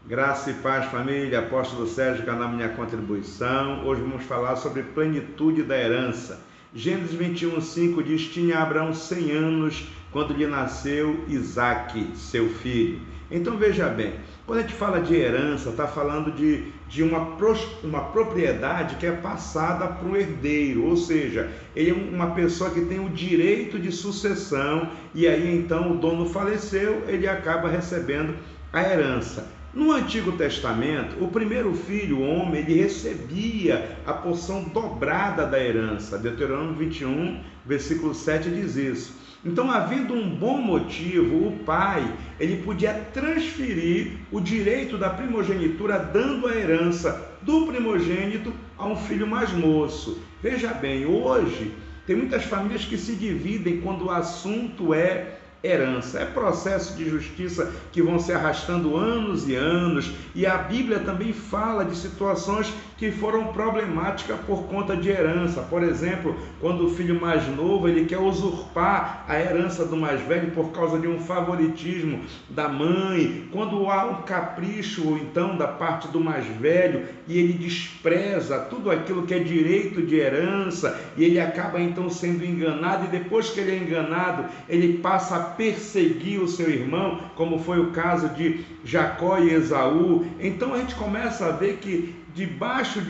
Graça e paz, família. Apóstolo Sérgio, canal Minha Contribuição. Hoje vamos falar sobre plenitude da herança. Gênesis 21:5 diz: tinha Abraão 100 anos quando lhe nasceu Isaque, seu filho. Então veja bem, quando a gente fala de herança, está falando de uma propriedade que é passada para o herdeiro, ou seja, ele é uma pessoa que tem o direito de sucessão, e aí então o dono faleceu, ele acaba recebendo a herança. No Antigo Testamento, o primeiro filho, o homem, ele recebia a porção dobrada da herança. Deuteronômio 21, versículo 7 diz isso. Então, havendo um bom motivo, o pai, ele podia transferir o direito da primogenitura, dando a herança do primogênito a um filho mais moço. Veja bem, hoje tem muitas famílias que se dividem quando o assunto é herança. É processo de justiça que vão se arrastando anos e anos, e a Bíblia também fala de situações que foram problemáticas por conta de herança. Por exemplo, quando o filho mais novo ele quer usurpar a herança do mais velho por causa de um favoritismo da mãe, quando há um capricho então da parte do mais velho e ele despreza tudo aquilo que é direito de herança, e ele acaba então sendo enganado, e depois que ele é enganado, ele passa a perseguir o seu irmão, como foi o caso de Jacó e Esaú. Então a gente começa a ver que debaixo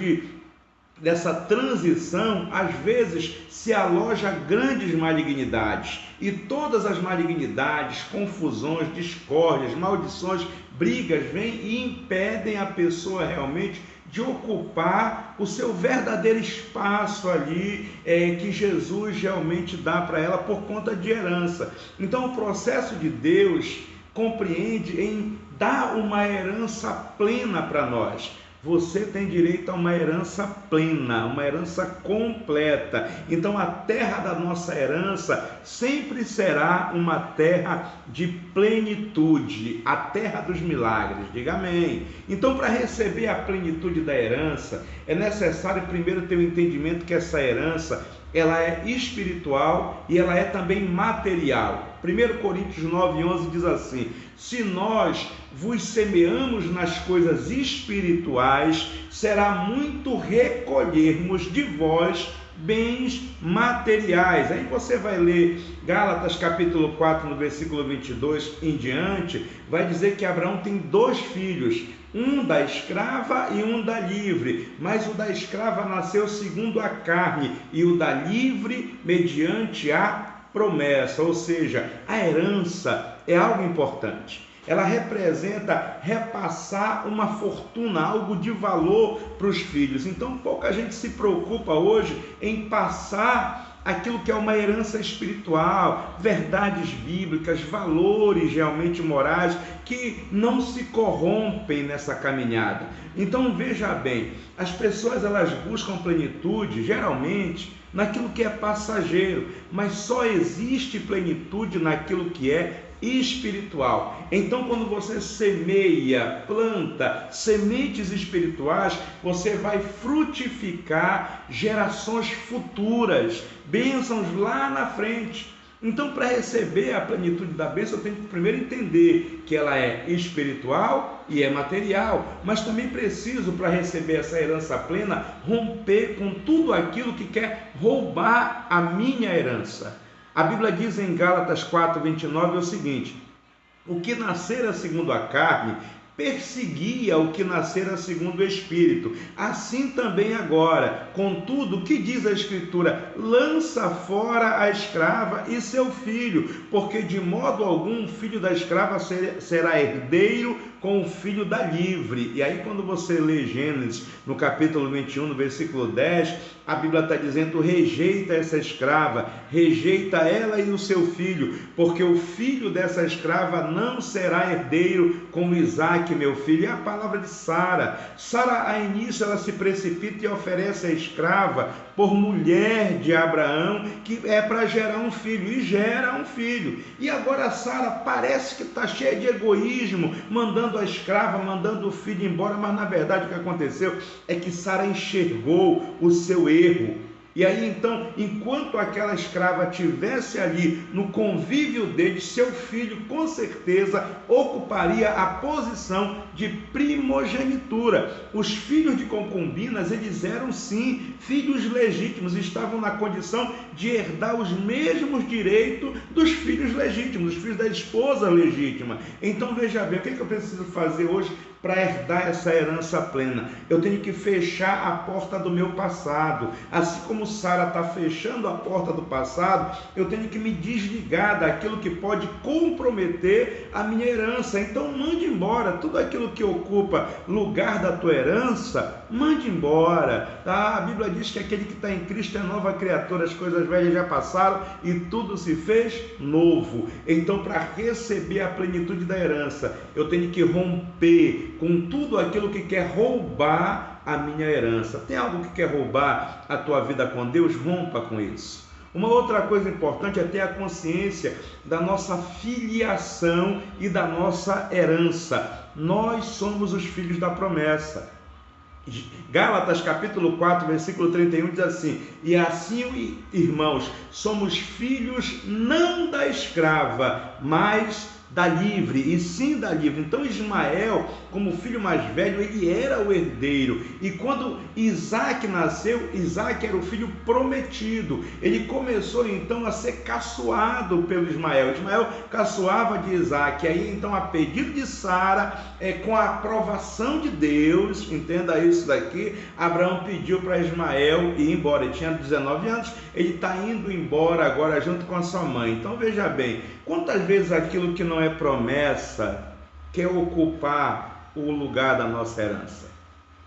dessa transição, às vezes se aloja grandes malignidades, e todas as malignidades, confusões, discórdias, maldições, brigas vêm e impedem a pessoa realmente de ocupar o seu verdadeiro espaço ali, que Jesus realmente dá para ela por conta de herança. Então o processo de Deus compreende em dar uma herança plena para nós. Você tem direito a uma herança plena, uma herança completa. Então a terra da nossa herança sempre será uma terra de plenitude, a terra dos milagres. Diga amém. Então, para receber a plenitude da herança, é necessário primeiro ter o entendimento que essa herança ela é espiritual e ela é também material. 1 Coríntios 9:11 diz assim: se nós vos semeamos nas coisas espirituais, será muito recolhermos de vós bens materiais. Aí você vai ler Gálatas capítulo 4, no versículo 22 em diante, vai dizer que Abraão tem 2 filhos, um da escrava e um da livre, mas o da escrava nasceu segundo a carne, e o da livre mediante a promessa. Ou seja, a herança é algo importante. Ela representa repassar uma fortuna, algo de valor para os filhos. Então pouca gente se preocupa hoje em passar aquilo que é uma herança espiritual, verdades bíblicas, valores realmente morais que não se corrompem nessa caminhada. Então veja bem, as pessoas elas buscam plenitude geralmente naquilo que é passageiro, mas só existe plenitude naquilo que é espiritual. Então quando você semeia, planta sementes espirituais, você vai frutificar gerações futuras, bênçãos lá na frente. Então, para receber a plenitude da bênção, eu tenho que primeiro entender que ela é espiritual e é material, mas também preciso, para receber essa herança plena, romper com tudo aquilo que quer roubar a minha herança. A Bíblia diz em Gálatas 4:29 o seguinte: o que nascera segundo a carne perseguia o que nascera segundo o Espírito. Assim também agora. Contudo, o que diz a Escritura? Lança fora a escrava e seu filho, porque de modo algum o filho da escrava será herdeiro com o filho da livre. E aí quando você lê Gênesis, no capítulo 21, no versículo 10, a Bíblia está dizendo: rejeita essa escrava, rejeita ela e o seu filho, porque o filho dessa escrava não será herdeiro com Isaque, meu filho. E a palavra de Sara, a início ela se precipita e oferece a escrava por mulher de Abraão, que é para gerar um filho, e gera um filho. E agora Sara parece que está cheia de egoísmo, mandando a escrava, mandando o filho embora, mas na verdade o que aconteceu é que Sara enxergou o seu erro. E aí então, enquanto aquela escrava estivesse ali no convívio deles, seu filho com certeza ocuparia a posição de primogenitura. Os filhos de concubinas, eles eram sim filhos legítimos, estavam na condição de herdar os mesmos direitos dos filhos legítimos, dos filhos da esposa legítima. Então veja bem, o que eu preciso fazer hoje para herdar essa herança plena? Eu tenho que fechar a porta do meu passado. Assim como Sara está fechando a porta do passado, eu tenho que me desligar daquilo que pode comprometer a minha herança. Então mande embora tudo aquilo que ocupa lugar da tua herança, mande embora. Tá? A Bíblia diz que aquele que está em Cristo é nova criatura, as coisas velhas já passaram e tudo se fez novo. Então, para receber a plenitude da herança, eu tenho que romper com tudo aquilo que quer roubar a minha herança. Tem algo que quer roubar a tua vida com Deus? Rompa com isso. Uma outra coisa importante é ter a consciência da nossa filiação e da nossa herança. Nós somos os filhos da promessa. Gálatas capítulo 4, versículo 31 diz assim: e assim, irmãos, somos filhos não da escrava, mas da livre, e sim da livre. Então Ismael, como filho mais velho, ele era o herdeiro, e quando Isaac nasceu, Isaac era o filho prometido. Ele começou então a ser caçoado pelo Ismael. Ismael caçoava de Isaac, e aí então, a pedido de Sara, com a aprovação de Deus, entenda isso daqui, Abraão pediu para Ismael ir embora. Ele tinha 19 anos, ele está indo embora agora junto com a sua mãe. Então veja bem, quantas vezes aquilo que não é promessa quer ocupar o lugar da nossa herança,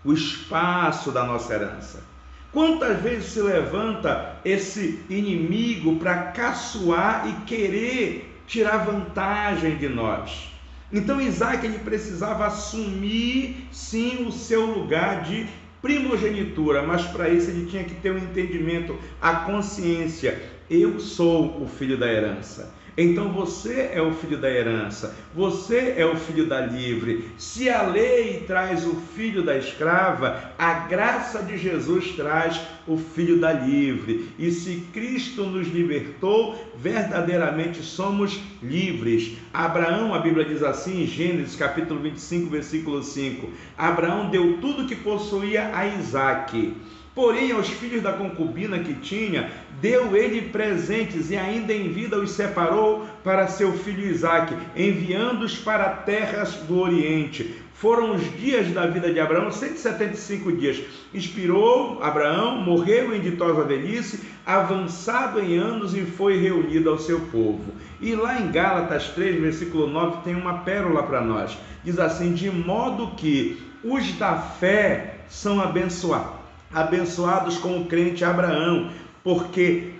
o espaço da nossa herança? Quantas vezes se levanta esse inimigo para caçoar e querer tirar vantagem de nós? Então Isaac, ele precisava assumir sim o seu lugar de primogenitura, mas para isso ele tinha que ter um entendimento, a consciência: eu sou o filho da herança. Então você é o filho da herança, você é o filho da livre. Se a lei traz o filho da escrava, a graça de Jesus traz o filho da livre. E se Cristo nos libertou, verdadeiramente somos livres. Abraão, a Bíblia diz assim em Gênesis capítulo 25, versículo 5: Abraão deu tudo que possuía a Isaque. Porém, aos filhos da concubina que tinha, deu ele presentes, e ainda em vida os separou para seu filho Isaque, enviando-os para terras do Oriente. Foram os dias da vida de Abraão, 175 dias. Expirou Abraão, morreu em ditosa velhice, avançado em anos, e foi reunido ao seu povo. E lá em Gálatas 3, versículo 9, tem uma pérola para nós. Diz assim: de modo que os da fé são abençoados com o crente Abraão, porque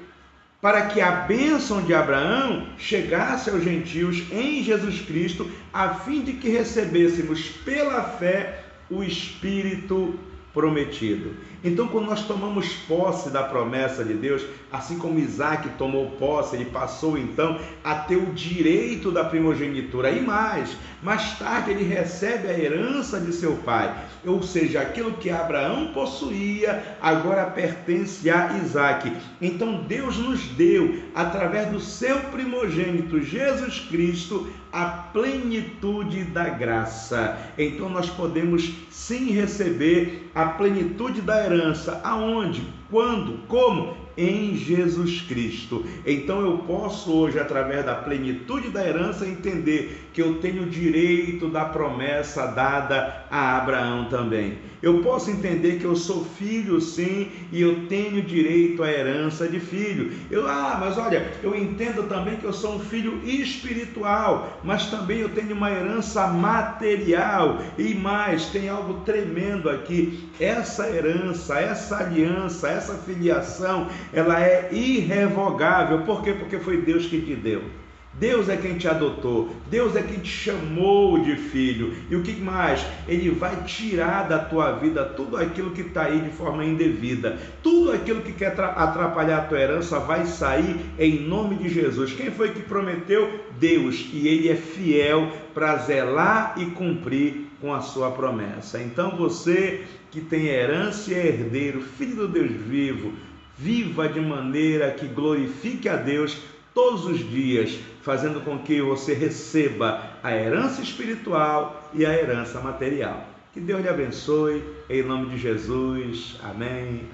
para que a bênção de Abraão chegasse aos gentios em Jesus Cristo, a fim de que recebêssemos pela fé o Espírito prometido. Então, quando nós tomamos posse da promessa de Deus, assim como Isaac tomou posse, ele passou então a ter o direito da primogenitura. E mais tarde ele recebe a herança de seu pai, ou seja, aquilo que Abraão possuía agora pertence a Isaac. Então Deus nos deu, através do seu primogênito Jesus Cristo, a plenitude da graça. Então nós podemos sim receber a plenitude da herança. Aonde? Quando? Como? Em Jesus Cristo. Então eu posso hoje, através da plenitude da herança, entender que eu tenho direito da promessa dada a Abraão também. Eu posso entender que eu sou filho sim, e eu tenho direito à herança de filho. Mas olha, eu entendo também que eu sou um filho espiritual, mas também eu tenho uma herança material. E mais, tem algo tremendo aqui: essa herança, essa aliança, essa filiação, ela é irrevogável. Por quê? Porque foi Deus que te deu. Deus é quem te adotou, Deus é quem te chamou de filho. E o que mais? Ele vai tirar da tua vida tudo aquilo que está aí de forma indevida. Tudo aquilo que quer atrapalhar a tua herança vai sair em nome de Jesus. Quem foi que prometeu? Deus. E Ele é fiel para zelar e cumprir com a sua promessa. Então você que tem herança e é herdeiro, filho do Deus vivo, Viva de maneira que glorifique a Deus todos os dias, fazendo com que você receba a herança espiritual e a herança material. Que Deus lhe abençoe, em nome de Jesus. Amém.